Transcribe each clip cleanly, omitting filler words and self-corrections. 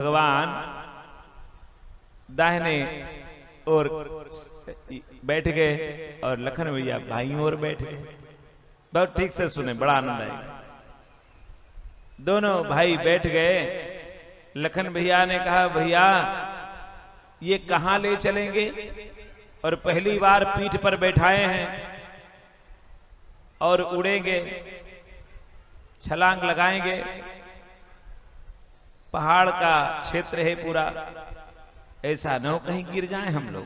भगवान दाहिने और बैठ गए और लखन भैया भाई और बैठ गए। बहुत ठीक से सुने, बड़ा आनंद आएगा। दोनों भाई बैठ गए। लखन भैया ने कहा, भैया ये कहां ले चलेंगे? और पहली बार पीठ पर बैठाए हैं और उड़ेंगे, छलांग लगाएंगे। पहाड़ का क्षेत्र है पूरा, ऐसा न हो कहीं गिर जाएं हम लोग।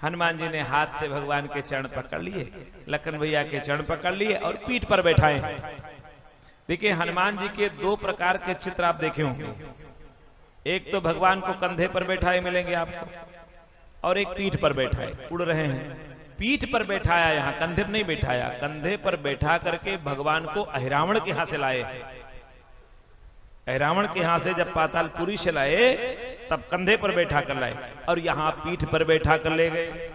हनुमान जी ने हाथ से भगवान के चरण पकड़ लिए, लखन भैया के चरण पकड़ लिए और पीठ पर बैठाए हैं। देखिए, हनुमान जी के दो प्रकार के चित्र आप देखे होंगे। एक तो भगवान को कंधे पर बैठाए मिलेंगे आपको, और एक पीठ पर बैठाए उड़ रहे हैं। पीठ पर बैठाया, यहाँ कंधे पर नहीं बैठाया, कंधे पर बैठा करके भगवान को अहिरावण के यहां से लाए। अहिरावण के यहां से जब पातालपुरी से लाए तब कंधे पर बैठा कर लाए और यहां पीठ पर बैठा कर ले गए।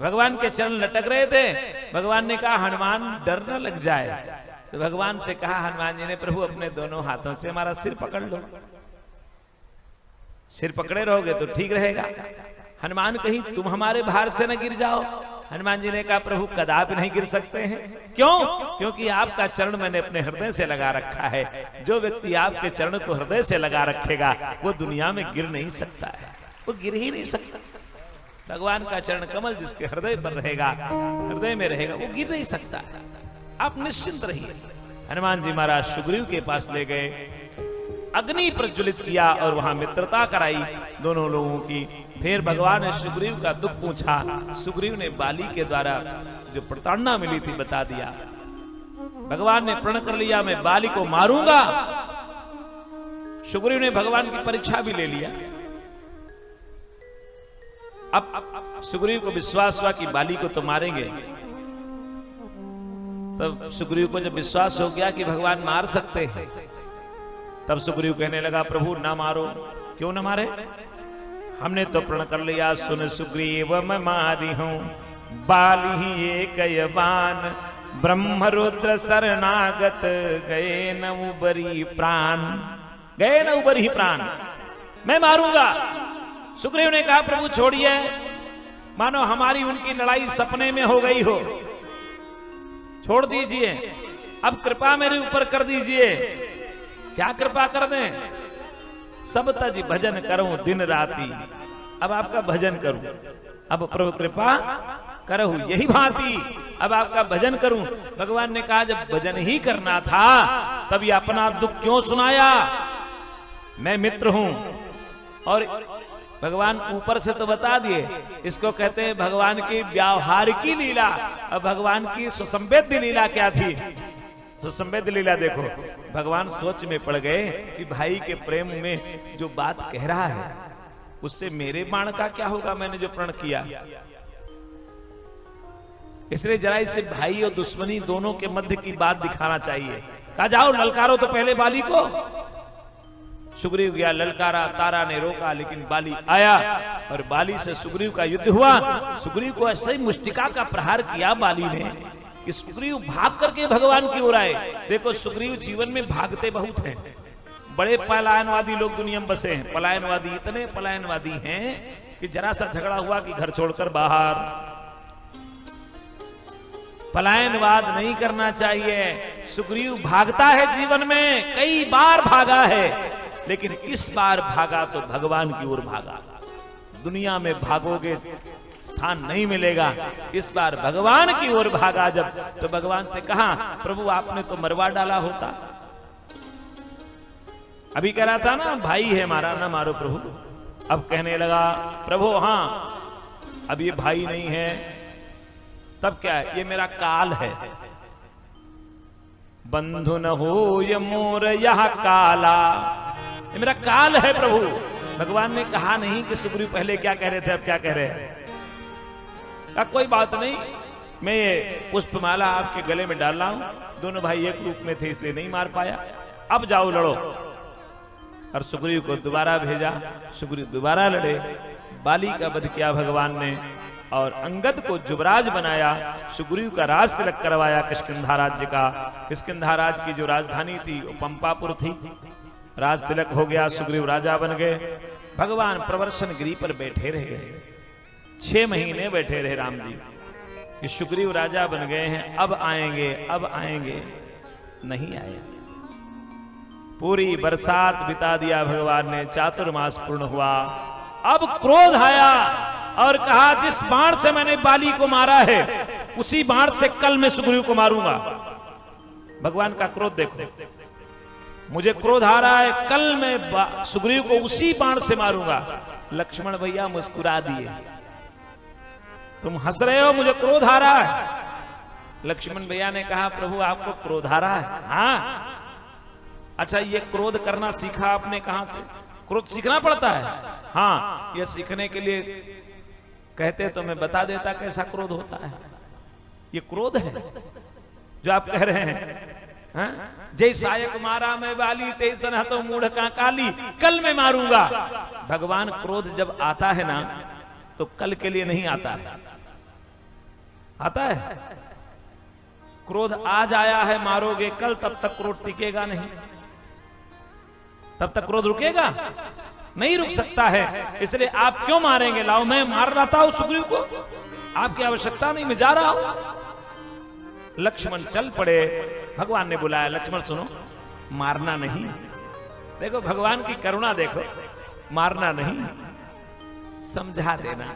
भगवान के चरण लटक रहे थे। भगवान ने कहा, हनुमान डर न लग जाए। तो भगवान से कहा हनुमान जी ने, प्रभु अपने दोनों हाथों से हमारा सिर पकड़ लो। सिर पकड़े रहोगे तो ठीक रहेगा। हनुमान कहीं तुम हमारे भार से न गिर जाओ। हनुमान जी ने कहा, प्रभु कदापि नहीं गिर सकते हैं। क्यों? क्योंकि आपका चरण मैंने अपने हृदय से लगा रखा है। जो व्यक्ति आपके चरण को हृदय से लगा रखेगा वो दुनिया में गिर नहीं सकता है, वो गिर ही नहीं सकता। भगवान का चरण कमल जिसके हृदय पर रहेगा, हृदय में रहेगा, वो गिर नहीं सकता। आप निश्चिंत रहिए। हनुमान जी महाराज सुग्रीव के पास ले गए, अग्नि प्रज्वलित किया और वहां मित्रता कराई दोनों लोगों की। फिर भगवान ने सुग्रीव का दुख पूछा। सुग्रीव ने बाली के द्वारा जो प्रताड़ना मिली थी बता दिया। भगवान ने प्रण कर लिया, मैं बाली को मारूंगा। सुग्रीव ने भगवान की परीक्षा भी ले लिया। अब सुग्रीव को विश्वास हुआ कि बाली को तो मारेंगे। तब सुग्रीव को जब विश्वास हो गया कि भगवान मार सकते हैं, तब सुग्रीव कहने लगा, प्रभु ना मारो। क्यों ना मारे? हमने तो प्रण कर लिया, सुन सुग्रीव मैं मारी हूं बाली ही एक बान, ब्रह्म रुद्र शरणागत गए न उबरी प्राण, गए न उबरी प्राण, मैं मारूंगा। सुग्रीव ने कहा, प्रभु छोड़िए, मानो हमारी उनकी लड़ाई सपने में हो गई हो, छोड़ दीजिए। अब कृपा मेरे ऊपर कर दीजिए। क्या कृपा कर दें? सब तज भजन करूं दिन राती। अब आपका भजन करूं, अब प्रभु कृपा करहु यही भांति, अब आपका भजन करूं। भगवान ने कहा, जब भजन ही करना था तब ये अपना दुख क्यों सुनाया? मैं मित्र हूं। और भगवान ऊपर से तो बता दिए, इसको कहते हैं भगवान की व्यवहार की लीला। अब भगवान की सुसंवेद्य लीला क्या थी? सुसंवेद्य लीला देखो, भगवान सोच में पड़ गए कि भाई के प्रेम में जो बात कह रहा है उससे मेरे बाण का क्या होगा, मैंने जो प्रण किया। इसलिए जरा इसे भाई और दुश्मनी दोनों के मध्य की बात दिखाना चाहिए। कहा, जाओ ललकारो तो पहले बाली को। सुग्रीव गया, ललकारा, तारा ने रोका, लेकिन बाली आया और बाली से सुग्रीव का युद्ध हुआ। सुग्रीव को ऐसे ही मुष्टिका का प्रहार किया बाली ने कि सुग्रीव भाग करके भगवान की ओर आए। देखो, सुग्रीव जीवन में भागते बहुत हैं। बड़े पलायनवादी लोग दुनिया में बसे हैं। पलायनवादी इतने पलायनवादी हैं कि जरा सा झगड़ा हुआ कि घर छोड़कर बाहर। पलायनवाद नहीं करना चाहिए। सुग्रीव भागता है, जीवन में कई बार भागा है, लेकिन इस बार भागा तो भगवान की ओर भागा। दुनिया में भागोगे स्थान नहीं मिलेगा, इस बार भगवान की ओर भागा जब, तो भगवान से कहा, प्रभु आपने तो मरवा डाला होता। अभी कह रहा था ना भाई है हमारा, ना मारो प्रभु। अब कहने लगा, प्रभु हाँ अब ये भाई नहीं है, तब क्या है? ये मेरा काल है। बंधु न हो ये मोर यह काला, ये मेरा काल है प्रभु। भगवान ने कहा नहीं कि सुग्रीव पहले क्या कह रहे थे, अब क्या कह रहे हैं। कोई बात नहीं, मैं ये पुष्पमाला आपके गले में डाल रहा हूं। दोनों भाई एक रूप में थे इसलिए नहीं मार पाया, अब जाओ लड़ो। और सुग्रीव को दोबारा भेजा। सुग्रीव दोबारा लड़े, बाली का वध किया भगवान ने और अंगद को युवराज बनाया। सुग्रीव का राज तिलक करवाया किष्किंधा राज्य का। किष्किंधा राज्य की जो राजधानी थी वो पंपापुर थी। राज तिलक हो गया, सुग्रीव राजा बन गए। भगवान प्रवर्षण गिरी पर बैठे रह गए। 6 महीने बैठे रहे राम जी कि सुग्रीव राजा बन गए हैं, अब आएंगे अब आएंगे, नहीं आए। पूरी बरसात बिता दिया भगवान ने, चातुर्मास पूर्ण हुआ। अब क्रोध आया और कहा जिस बाण से मैंने बाली को मारा है उसी बाण से कल मैं सुग्रीव को मारूंगा। भगवान का क्रोध देखो, मुझे क्रोध आ रहा है, कल मैं सुग्रीव को उसी बाण से मारूंगा। लक्ष्मण भैया मुस्कुरा दिए, तुम हंस रहे हो, मुझे क्रोध आ रहा है। लक्ष्मण भैया ने कहा प्रभु आपको क्रोध आ रहा है? हाँ। अच्छा ये क्रोध करना सीखा आपने कहां से? क्रोध सीखना पड़ता है? हाँ, ये सीखने के लिए कहते तो मैं बता देता कैसा क्रोध होता है। ये क्रोध है जो आप कह रहे हैं। जय सायक मारा मैं बाली, तेसन तो मूढ़ का काली, कल मैं मारूंगा। भगवान क्रोध जब आता है ना तो कल के लिए नहीं आता है, आता है। क्रोध आज आया है मारोगे कल, तब तक क्रोध टिकेगा नहीं, तब तक क्रोध रुकेगा नहीं, रुक सकता है। इसलिए आप क्यों मारेंगे? लाओ मैं मार रहा हूं सुग्रीव को, आपकी आवश्यकता नहीं, मैं जा रहा हूं। लक्ष्मण चल पड़े। भगवान ने बुलाया, लक्ष्मण सुनो, मारना नहीं। देखो भगवान की करुणा देखो, मारना नहीं, समझा देना,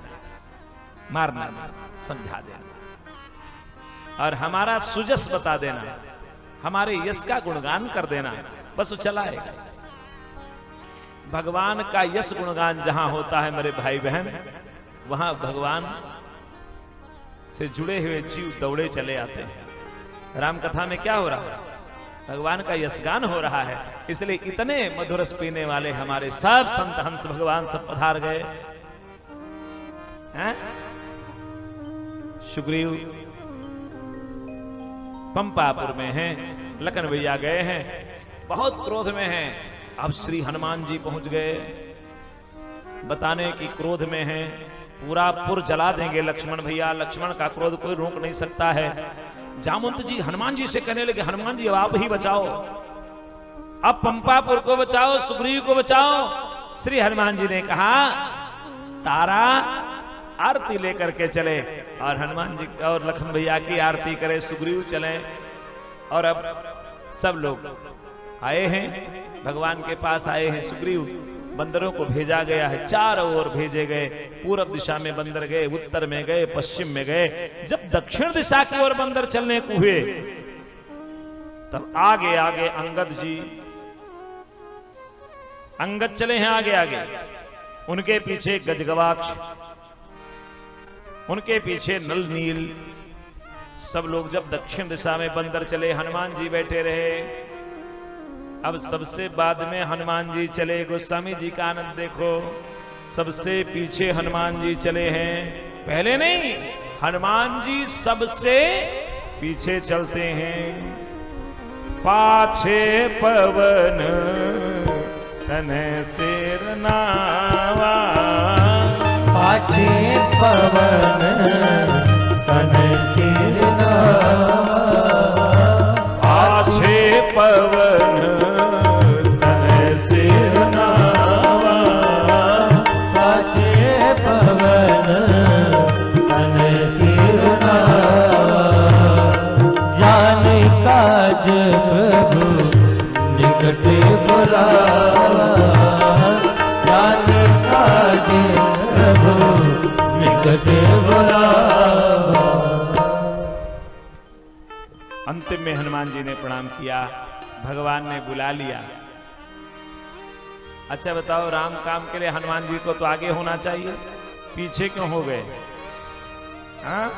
मारना नहीं, समझा देना और हमारा सुजस बता देना, हमारे यश का गुणगान कर देना, बस वो चलाएगा। भगवान का यश गुणगान जहां होता है मेरे भाई बहन, वहां भगवान से जुड़े हुए जीव दौड़े चले आते हैं। राम कथा में क्या हो रहा है? भगवान का यशगान हो रहा है। इसलिए इतने मधुर रस पीने वाले हमारे सब संत हंस भगवान सब पधार गए हैं। सुग्रीव पंपापुर में हैं, लखन भैया गए हैं, बहुत क्रोध में हैं। अब श्री हनुमान जी पहुंच गए, बताने की क्रोध में हैं, पूरा पुर जला देंगे लक्ष्मण भैया। लक्ष्मण का क्रोध कोई रोक नहीं सकता है। जामवंत जी हनुमान जी से कहने लगे, हनुमान जी अब आप ही बचाओ, अब पंपापुर को बचाओ, सुग्रीव को बचाओ। श्री हनुमान जी ने कहा तारा आरती लेकर के चले और हनुमान जी और लखन भैया की आरती करे, सुग्रीव चले। और अब सब लोग आए हैं, भगवान के पास आए हैं। सुग्रीव बंदरों को भेजा गया है, चारों ओर भेजे गए। पूर्व दिशा में बंदर गए, उत्तर में गए, पश्चिम में गए। जब दक्षिण दिशा की ओर बंदर चलने को हुए तब आगे आगे अंगद जी, अंगद चले हैं आगे आगे, उनके पीछे गजगवाक्ष, उनके पीछे नल नील। सब लोग जब दक्षिण दिशा में बंदर चले, हनुमान जी बैठे रहे। अब सबसे बाद में हनुमान जी चले। गोस्वामी जी का आनंद देखो, सबसे पीछे हनुमान जी चले हैं, पहले नहीं, हनुमान जी सबसे पीछे चलते हैं। पाछे पवन तने सिर नावा, पाछे पवन तने सिर नावा, पाछे पवन तने सिर नावा, पाछे पवन तने सिर नावा। जाने काज प्रभु निकट बुलावा, जाने काज प्रभु निकट बुलावा। अंतिम में हनुमान जी ने प्रणाम किया, भगवान ने बुला लिया। अच्छा बताओ, राम काम के लिए हनुमान जी को तो आगे होना चाहिए, पीछे क्यों हो गए? हाँ?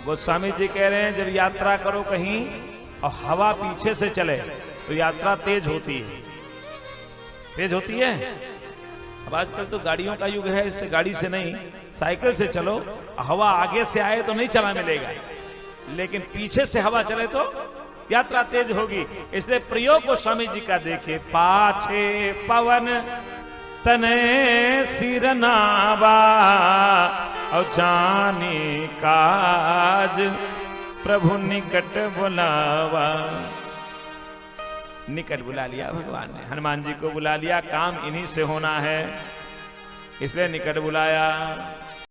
गोस्वामी जी कह रहे हैं जब यात्रा करो कहीं और हवा पीछे से चले तो यात्रा तेज होती है, तेज होती है। अब आजकल तो गाड़ियों का युग है, इससे गाड़ी से नहीं, साइकिल से चलो, हवा आगे से आए तो नहीं चला मिलेगा, लेकिन पीछे से हवा चले तो यात्रा तेज होगी। इसलिए प्रयोग गोस्वामी जी का देखिए, पाछे पवन तने सिर नावा, और जाने काज प्रभु निकट बुलावा। निकट बुला लिया भगवान ने, हनुमान जी को बुला लिया, काम इन्हीं से होना है इसलिए निकट बुलाया।